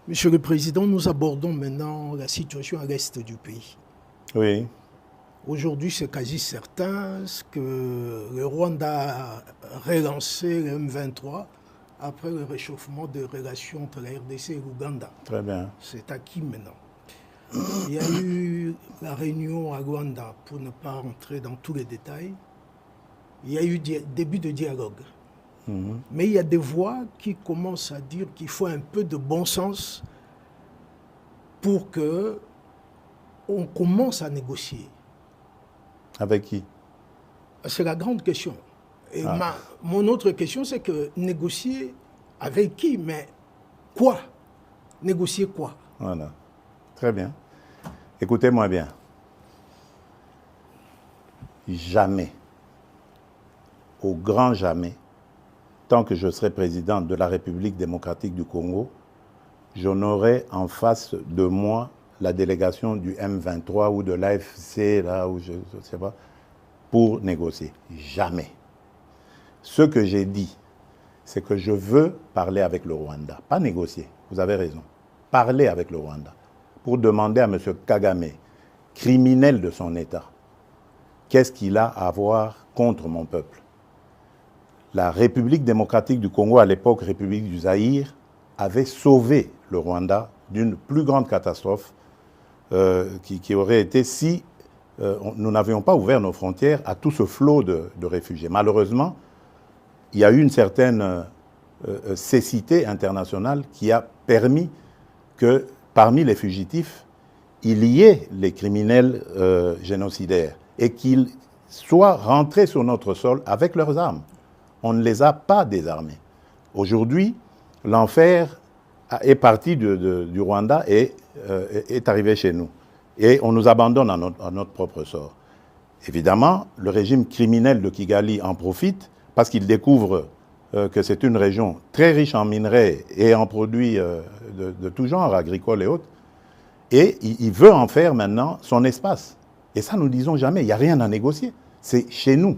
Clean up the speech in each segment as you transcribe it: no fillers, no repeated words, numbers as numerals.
Monsieur le Président, nous abordons maintenant la situation à l'est du pays. Oui. Aujourd'hui, c'est quasi certain que le Rwanda a relancé le M23 après le réchauffement des relations entre la RDC et l'Ouganda. Très bien. C'est acquis maintenant. Il y a eu la réunion à Rwanda, pour ne pas rentrer dans tous les détails. Il y a eu début de dialogue. Mais il y a des voix qui commencent à dire qu'il faut un peu de bon sens pour qu'on commence à négocier. Avec qui? C'est la grande question. Et mon autre question, c'est que négocier avec qui? Mais quoi? Négocier quoi? Voilà. Très bien. Écoutez-moi bien. Jamais, au grand jamais, tant que je serai président de la République démocratique du Congo, je n'aurai en face de moi la délégation du M23 ou de l'AFC, là où je ne sais pas, pour négocier. Jamais. Ce que j'ai dit, c'est que je veux parler avec le Rwanda, pas négocier, vous avez raison. Parler avec le Rwanda pour demander à M. Kagame, criminel de son État, qu'est-ce qu'il a à voir contre mon peuple? La République démocratique du Congo, à l'époque République du Zaïre, avait sauvé le Rwanda d'une plus grande catastrophe qui aurait été si nous n'avions pas ouvert nos frontières à tout ce flot de réfugiés. Malheureusement, il y a eu une certaine cécité internationale qui a permis que parmi les fugitifs, il y ait les criminels génocidaires et qu'ils soient rentrés sur notre sol avec leurs armes. On ne les a pas désarmés. Aujourd'hui, l'enfer est parti du Rwanda et est arrivé chez nous. Et on nous abandonne à notre propre sort. Évidemment, le régime criminel de Kigali en profite parce qu'il découvre que c'est une région très riche en minerais et en produits de tout genre, agricoles et autres. Et il veut en faire maintenant son espace. Et ça, nous ne disons jamais, il n'y a rien à négocier. C'est chez nous.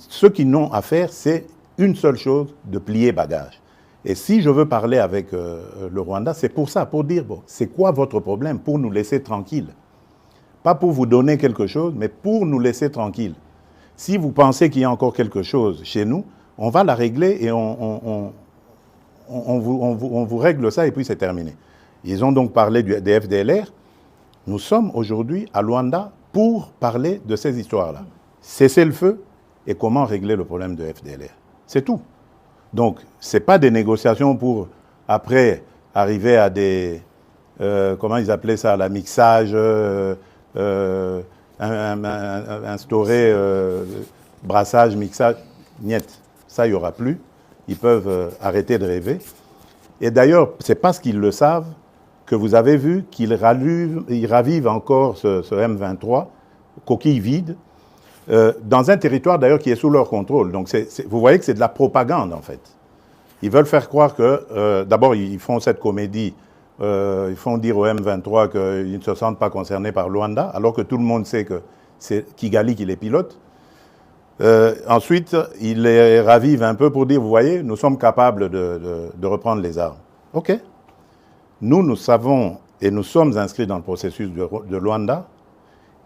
Ce qu'ils n'ont à faire, c'est une seule chose, de plier bagage. Et si je veux parler avec le Rwanda, c'est pour ça, pour dire, bon, c'est quoi votre problème? Pour nous laisser tranquilles. Pas pour vous donner quelque chose, mais pour nous laisser tranquilles. Si vous pensez qu'il y a encore quelque chose chez nous, on va la régler et on vous règle ça et puis c'est terminé. Ils ont donc parlé des FDLR. Nous sommes aujourd'hui à Luanda pour parler de ces histoires-là. Cesser le feu et comment régler le problème de FDLR. C'est tout. Donc, ce n'est pas des négociations pour, après, arriver à des... comment ils appelaient ça? La mixage, instaurer brassage, mixage. Niet. Ça, il n'y aura plus. Ils peuvent arrêter de rêver. Et d'ailleurs, c'est parce qu'ils le savent que vous avez vu qu'ils ravivent encore ce M23, coquille vide, dans un territoire d'ailleurs qui est sous leur contrôle. Donc vous voyez que c'est de la propagande en fait. Ils veulent faire croire que, d'abord ils font cette comédie, ils font dire au M23 qu'ils ne se sentent pas concernés par Luanda, alors que tout le monde sait que c'est Kigali qui les pilote. Ensuite, ils les ravivent un peu pour dire, vous voyez, nous sommes capables de reprendre les armes. OK. Nous savons et nous sommes inscrits dans le processus de Luanda.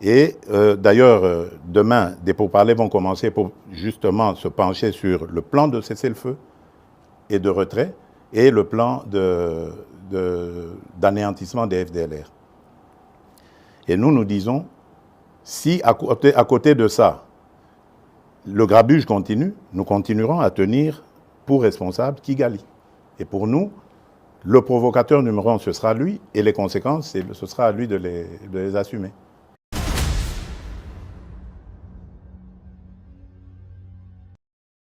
Et d'ailleurs, demain, des pourparlers vont commencer pour justement se pencher sur le plan de cessez-le-feu et de retrait et le plan d'anéantissement des FDLR. Et nous disons, si à côté de ça, le grabuge continue, nous continuerons à tenir pour responsable Kigali. Et pour nous, le provocateur numéro 1, ce sera lui, et les conséquences, ce sera à lui de les assumer.